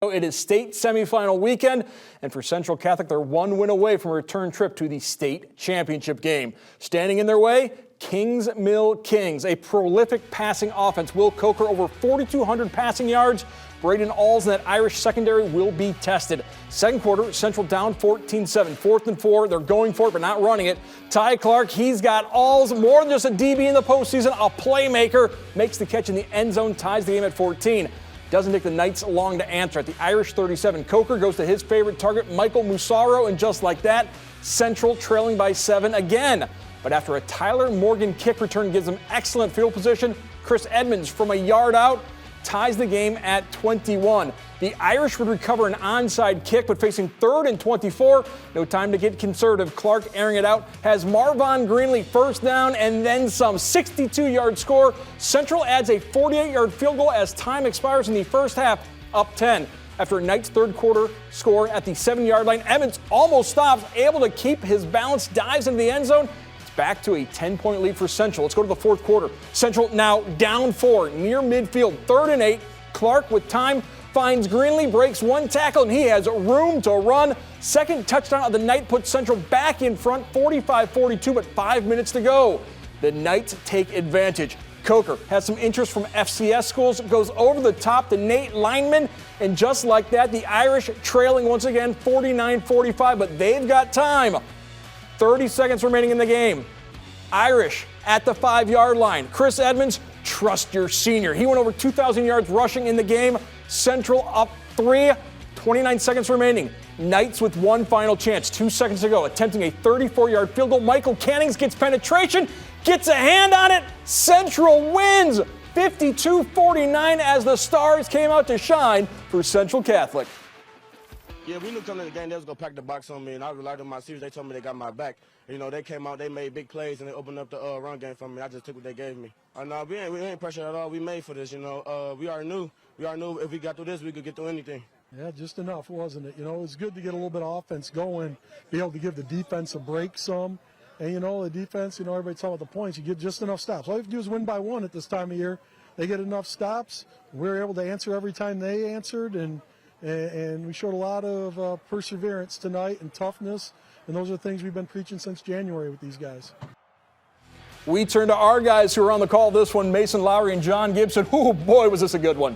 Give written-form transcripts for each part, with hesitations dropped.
It is state semifinal weekend, and for Central Catholic, they're one win away from a return trip to the state championship game. Standing in their way, Kings Mill Kings, a prolific passing offense. Will Coker over 4,200 passing yards. Braden Alls and that Irish secondary will be tested. Second quarter, Central down 14-7, 4th and 4. They're going for it, but not running it. Ty Clark, he's got Alls, more than just a DB in the postseason, a playmaker. Makes the catch in the end zone, ties the game at 14. Doesn't take the Knights long to answer. At the Irish 37, Coker goes to his favorite target, Michael Musaro, and just like that, Central trailing by 7 again. But after a Tyler Morgan kick return gives them excellent field position, Chris Edmonds from a yard out ties the game at 21. The Irish would recover an onside kick, but facing 3rd and 24, no time to get conservative. Clark airing it out, has Marvon Greenlee first down and then some. 62-yard score. Central adds a 48-yard field goal as time expires in the first half, up 10. After a Knights third quarter score at the 7-yard line, Evans almost stops, able to keep his balance, dives into the end zone. It's back to a 10-point lead for Central. Let's go to the fourth quarter. Central now down 4, near midfield, 3rd and 8. Clark with time finds Greenlee, breaks one tackle, and he has room to run. Second touchdown of the night puts Central back in front, 45-42, but 5 minutes to go. The Knights take advantage. Coker has some interest from FCS schools, goes over the top to Nate Lineman, and just like that, the Irish trailing once again, 49-45, but they've got time. 30 seconds remaining in the game. Irish at the 5-yard line. Chris Edmonds, trust your senior. He went over 2,000 yards rushing in the game. Central up 3, 29 seconds remaining. Knights with one final chance, 2 seconds to go, attempting a 34-yard field goal. Michael Cannings gets penetration, gets a hand on it. Central wins 52-49 as the Stars came out to shine for Central Catholic. Yeah, we knew coming to the game they was going to pack the box on me, and I relied on my receivers. They told me they got my back. You know, they came out, they made big plays, and they opened up the run game for me. I just took what they gave me. No, we ain't pressured at all. We made for this, you know. We already knew if we got through this, we could get through anything. Yeah, just enough, wasn't it? You know, it's good to get a little bit of offense going, be able to give the defense a break some. And, you know, the defense, you know, everybody's talking about the points. You get just enough stops. All you have to do is win by 1 at this time of year. They get enough stops. We're able to answer every time they answered, and we showed a lot of perseverance tonight and toughness, and those are things we've been preaching since January with these guys. We turn to our guys who are on the call this one, Mason Lowry and John Gibson. Oh, boy, was this a good one.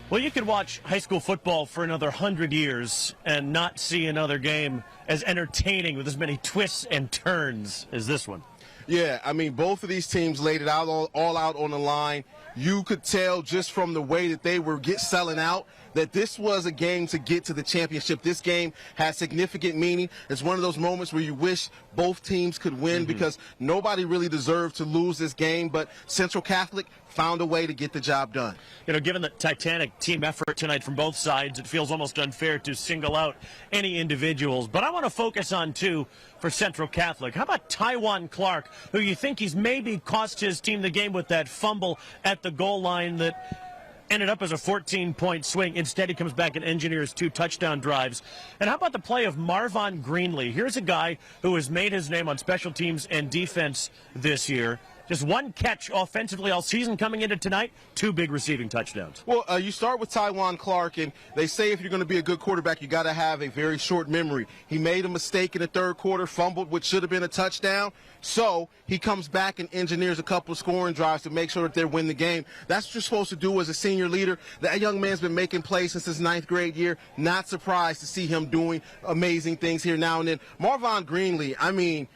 Well, you could watch high school football for another 100 years and not see another game as entertaining with as many twists and turns as this one. Yeah, I mean, both of these teams laid it out all out on the line. You could tell just from the way that they were selling out that this was a game to get to the championship. This game has significant meaning. It's one of those moments where you wish both teams could win because nobody really deserved to lose this game, but Central Catholic found a way to get the job done. You know, given the titanic team effort tonight from both sides, it feels almost unfair to single out any individuals. But I want to focus on two for Central Catholic. How about Tywan Clark, who you think he's maybe cost his team the game with that fumble at the goal line that ended up as a 14-point swing. Instead, he comes back and engineers 2 touchdown drives. And how about the play of Marvon Greenlee? Here's a guy who has made his name on special teams and defense this year. Just 1 catch offensively all season coming into tonight, 2 big receiving touchdowns. Well, you start with Tywan Clark, and they say if you're going to be a good quarterback, you got to have a very short memory. He made a mistake in the third quarter, fumbled, which should have been a touchdown. So he comes back and engineers a couple of scoring drives to make sure that they win the game. That's what you're supposed to do as a senior leader. That young man's been making plays since his 9th grade year. Not surprised to see him doing amazing things here now and then. Marvon Greenlee, I mean,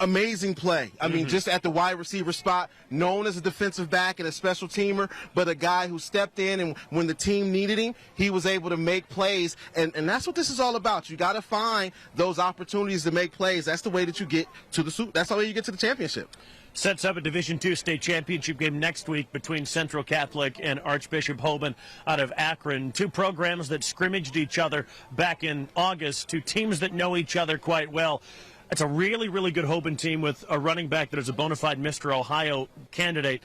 amazing play. I mean, just at the wide receiver spot, known as a defensive back and a special teamer, but a guy who stepped in, and when the team needed him, he was able to make plays. And that's what this is all about. You got to find those opportunities to make plays. That's the way that you get to that's the way you get to the championship. Sets up a Division II state championship game next week between Central Catholic and Archbishop Hoban out of Akron. 2 programs that scrimmaged each other back in August, 2 teams that know each other quite well. It's a really, really good Hoban team with a running back that is a bona fide Mr. Ohio candidate.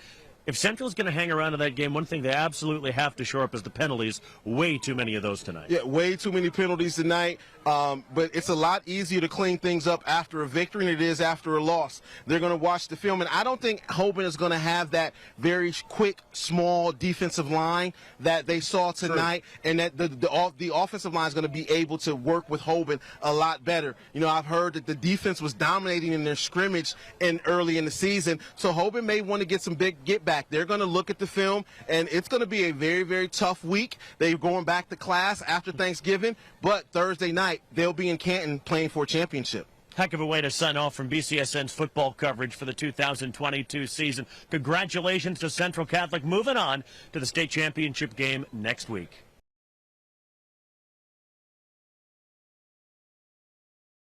If Central's going to hang around in that game, one thing they absolutely have to shore up is the penalties. Way too many of those tonight. Yeah, way too many penalties tonight. But it's a lot easier to clean things up after a victory than it is after a loss. They're going to watch the film, and I don't think Hoban is going to have that very quick, small defensive line that they saw tonight, and that the offensive line is going to be able to work with Hoban a lot better. You know, I've heard that the defense was dominating in their scrimmage early in the season, so Hoban may want to get some big get back. They're going to look at the film, and it's going to be a very, very tough week. They're going back to class after Thanksgiving, but Thursday night they'll be in Canton playing for a championship. Heck of a way to sign off from BCSN's football coverage for the 2022 season. Congratulations to Central Catholic moving on to the state championship game next week.